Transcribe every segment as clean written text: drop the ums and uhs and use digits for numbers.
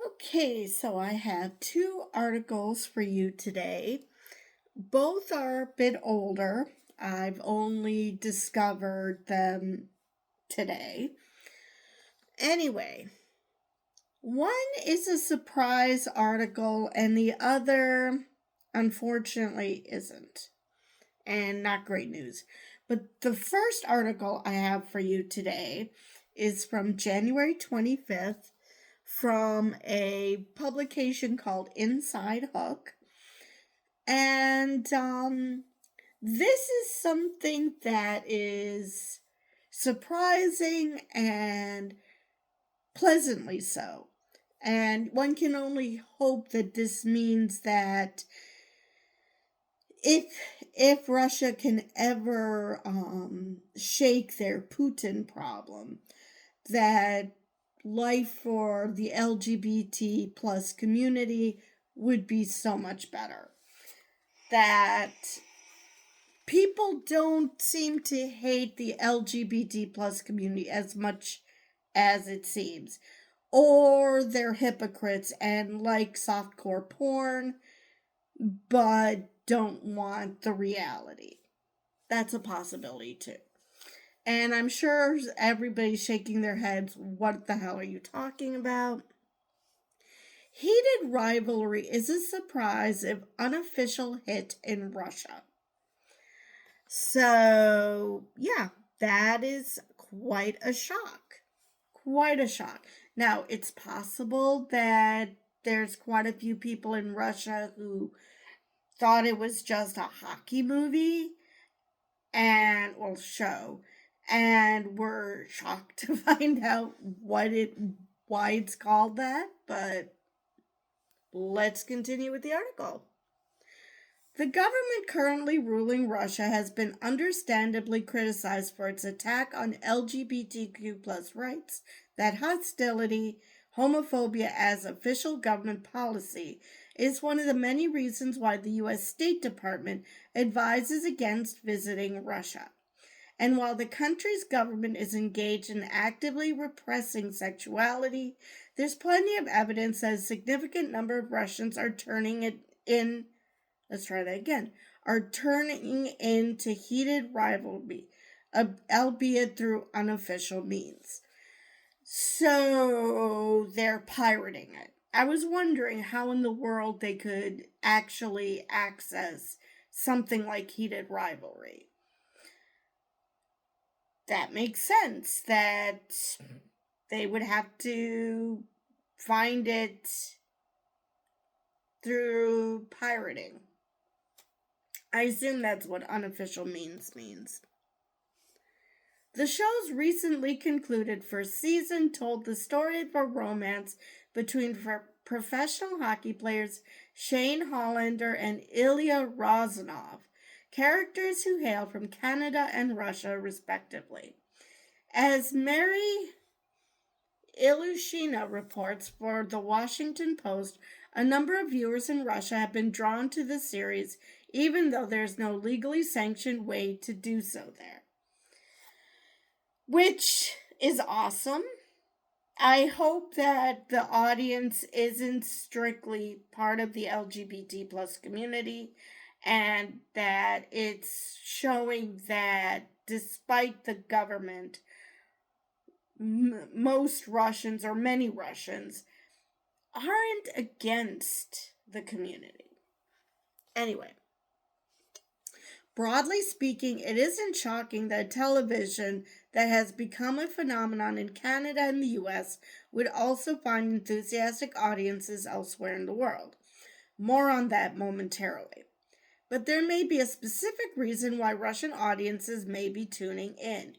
Okay, so I have two articles for you today. Both are a bit older. I've only discovered them today. Anyway, one is a surprise article, and the other, unfortunately, isn't. And not great news. But the first article I have for you today is from January 25th from a publication called Inside Hook. And this is something that is surprising and pleasantly so. And one can only hope that this means that if if Russia can ever shake their Putin problem, that life for the LGBT plus community would be so much better. That people don't seem to hate the LGBT plus community as much as it seems. Or they're hypocrites and like softcore porn, but don't want the reality. That's a possibility too. And I'm sure everybody's shaking their heads. What the hell are you talking about? Heated Rivalry is a surprise if unofficial hit in Russia. So, yeah, that is quite a shock. Quite a shock. Now, it's possible that there's quite a few people in Russia who thought it was just a hockey movie and, well, show, and were shocked to find out why it's called that, but let's continue with the article. The government currently ruling Russia has been understandably criticized for its attack on LGBTQ plus rights, that hostility, homophobia as official government policy is one of the many reasons why the U.S. State Department advises against visiting Russia. And while the country's government is engaged in actively repressing sexuality, there's plenty of evidence that a significant number of Russians are turning it in let's try that again, are turning into heated rivalry, albeit through unofficial means. So they're pirating it. I was wondering how in the world they could actually access something like heated rivalry. That makes sense that they would have to find it through pirating. I assume that's what unofficial means. The show's recently concluded first season told the story of a romance between professional hockey players Shane Hollander and Ilya Rozanov, characters who hail from Canada and Russia, respectively. As Mary Ilyushina reports for The Washington Post, a number of viewers in Russia have been drawn to the series, even though there's no legally sanctioned way to do so there. Which is awesome. I hope that the audience isn't strictly part of the LGBT plus community and that it's showing that despite the government, most Russians or many Russians aren't against the community. Anyway, broadly speaking, it isn't shocking that television that has become a phenomenon in Canada and the US would also find enthusiastic audiences elsewhere in the world. More on that momentarily. But there may be a specific reason why Russian audiences may be tuning in.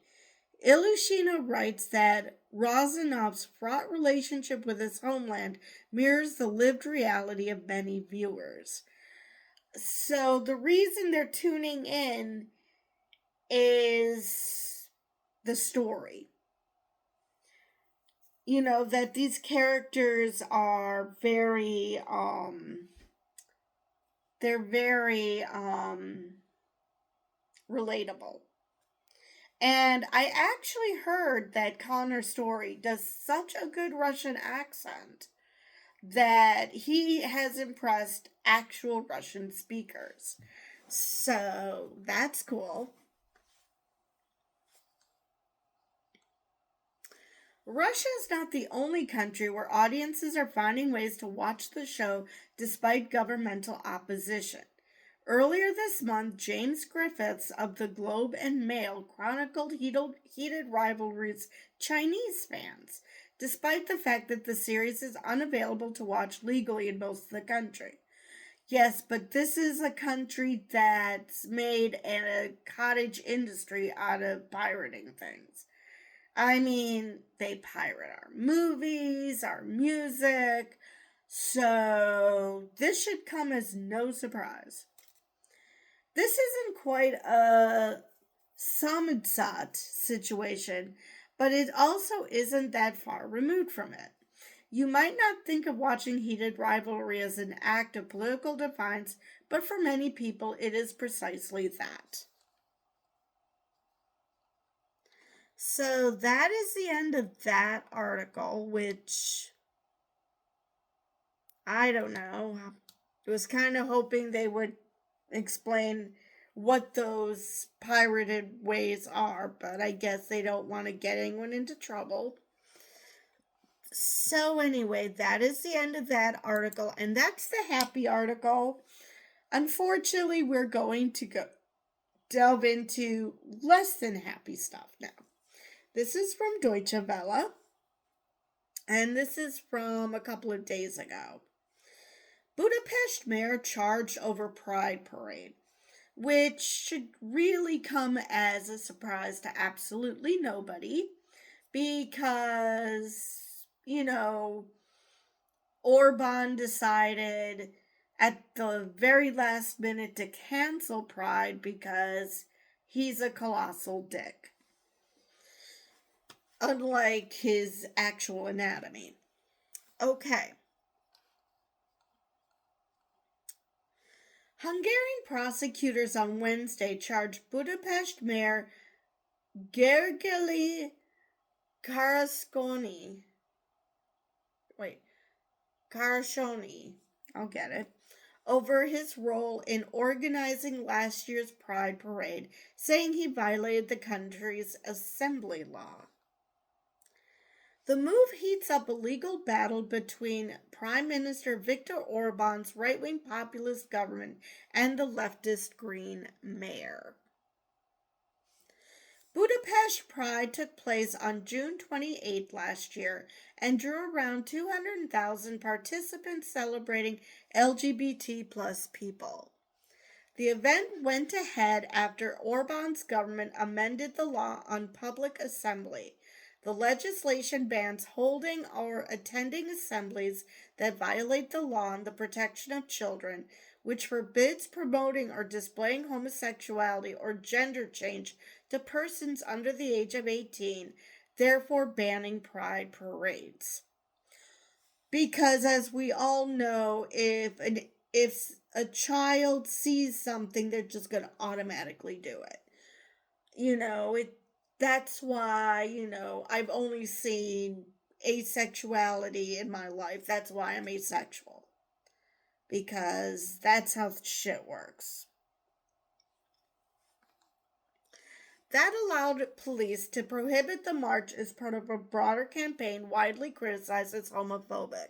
Ilyushina writes that Rozanov's fraught relationship with his homeland mirrors the lived reality of many viewers. So the reason they're tuning in is the story. You know, that these characters are very relatable. And I actually heard that Connor Story does such a good Russian accent that he has impressed actual Russian speakers. So that's cool. Russia is not the only country where audiences are finding ways to watch the show despite governmental opposition. Earlier this month, James Griffiths of the Globe and Mail chronicled heated rivalries Chinese fans, despite the fact that the series is unavailable to watch legally in most of the country. Yes, but this is a country that's made a cottage industry out of pirating things. I mean, they pirate our movies, our music, so this should come as no surprise. This isn't quite a samizdat situation, but it also isn't that far removed from it. You might not think of watching heated rivalry as an act of political defiance, but for many people it is precisely that. So that is the end of that article, which I don't know. I was kind of hoping they would explain what those pirated ways are, but I guess they don't want to get anyone into trouble. So, anyway, that is the end of that article, and that's the happy article. Unfortunately, we're going to go delve into less than happy stuff now. This is from Deutsche Welle, and this is from a couple of days ago. Budapest mayor charged over Pride parade, which should really come as a surprise to absolutely nobody because, Orban decided at the very last minute to cancel Pride because he's a colossal dick, unlike his actual anatomy. Okay. Hungarian prosecutors on Wednesday charged Budapest Mayor Gergely Karasconi. Karashoni. I'll get it. Over his role in organizing last year's Pride parade, saying he violated the country's assembly law. The move heats up a legal battle between Prime Minister Viktor Orban's right-wing populist government and the leftist Green mayor. Budapest Pride took place on June 28 last year and drew around 200,000 participants celebrating LGBT plus people. The event went ahead after Orban's government amended the law on public assembly. The legislation bans holding or attending assemblies that violate the law on the protection of children, which forbids promoting or displaying homosexuality or gender change to persons under the age of 18, therefore banning pride parades. Because as we all know, if a child sees something, they're just going to automatically do it. That's why, I've only seen asexuality in my life. That's why I'm asexual. Because that's how shit works. That allowed police to prohibit the march as part of a broader campaign widely criticized as homophobic.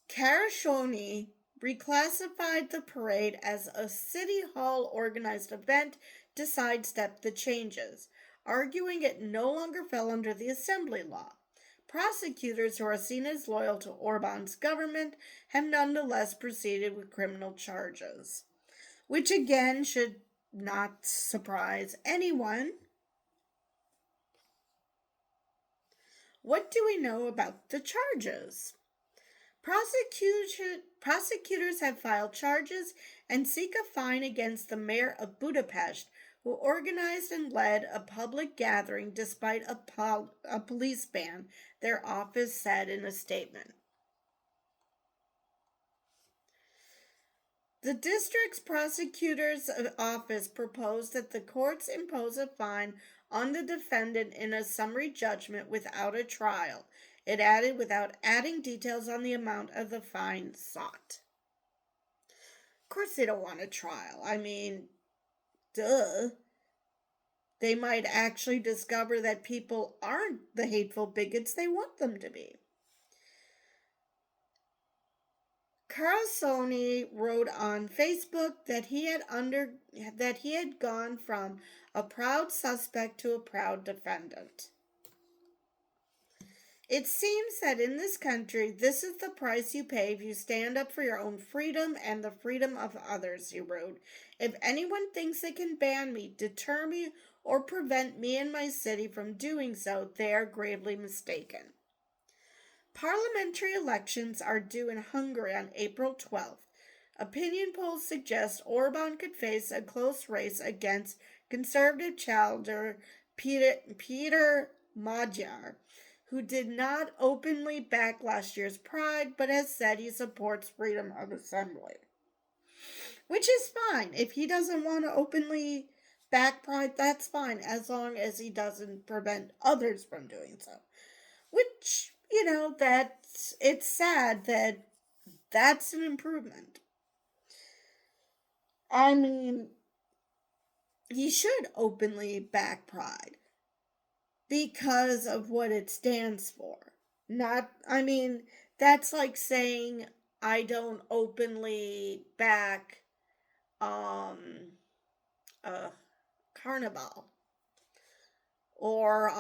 Karashoni reclassified the parade as a City Hall organized event to sidestep the changes, arguing it no longer fell under the assembly law. Prosecutors who are seen as loyal to Orban's government have nonetheless proceeded with criminal charges, which again should not surprise anyone. What do we know about the charges? Prosecutors have filed charges and seek a fine against the mayor of Budapest, who organized and led a public gathering despite a police ban, their office said in a statement. The district's prosecutor's office proposed that the courts impose a fine on the defendant in a summary judgment without a trial, it added without adding details on the amount of the fine sought. Of course they don't want a trial. I mean, duh. They might actually discover that people aren't the hateful bigots they want them to be. Carlsoni wrote on Facebook that he had gone from a proud suspect to a proud defendant. It seems that in this country, this is the price you pay if you stand up for your own freedom and the freedom of others, he wrote. If anyone thinks they can ban me, deter me, or prevent me and my city from doing so, they are gravely mistaken. Parliamentary elections are due in Hungary on April 12th. Opinion polls suggest Orban could face a close race against conservative challenger Peter Magyar, who did not openly back last year's Pride, but has said he supports freedom of assembly. Which is fine. If he doesn't want to openly back Pride, that's fine, as long as he doesn't prevent others from doing so. Which, it's sad that that's an improvement. I mean, he should openly back Pride because of what it stands for. That's like saying I don't openly back Carnival or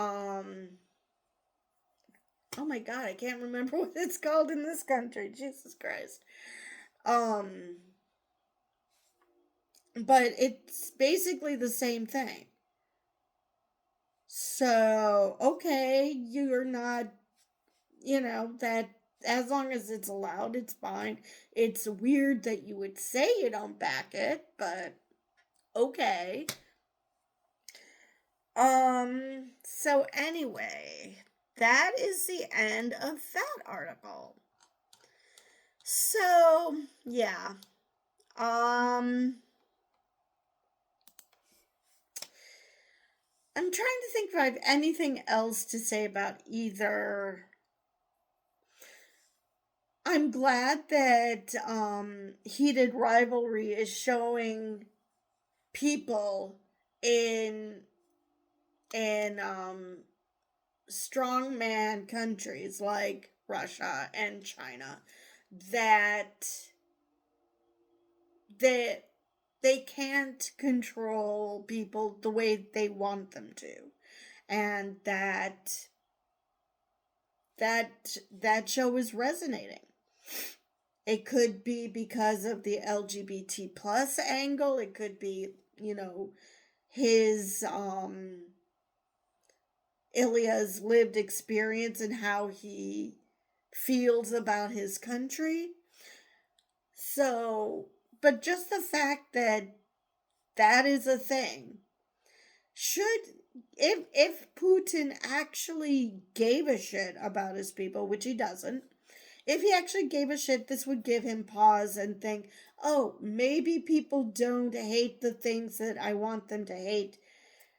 oh my god, I can't remember what it's called in this country. Jesus Christ. But it's basically the same thing. So, okay, you're not, that as long as it's allowed, it's fine. It's weird that you would say you don't back it, but okay. So anyway, that is the end of that article. So, yeah. I'm trying to think if I have anything else to say about either. I'm glad that Heated Rivalry is showing people in strongman countries like Russia and China that they can't control people the way they want them to, and that show is resonating. It could be because of the LGBT plus angle. It could be, his Ilya's lived experience and how he feels about his country. So, but just the fact that is a thing. If Putin actually gave a shit about his people, which he doesn't, if he actually gave a shit, this would give him pause and think, oh, maybe people don't hate the things that I want them to hate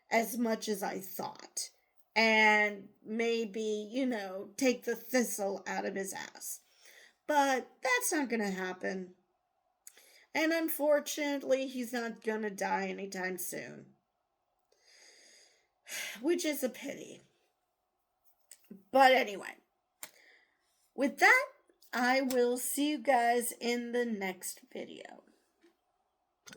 as much as I thought. And maybe, take the thistle out of his ass. But that's not going to happen. And unfortunately, he's not going to die anytime soon. Which is a pity. But anyway, with that, I will see you guys in the next video.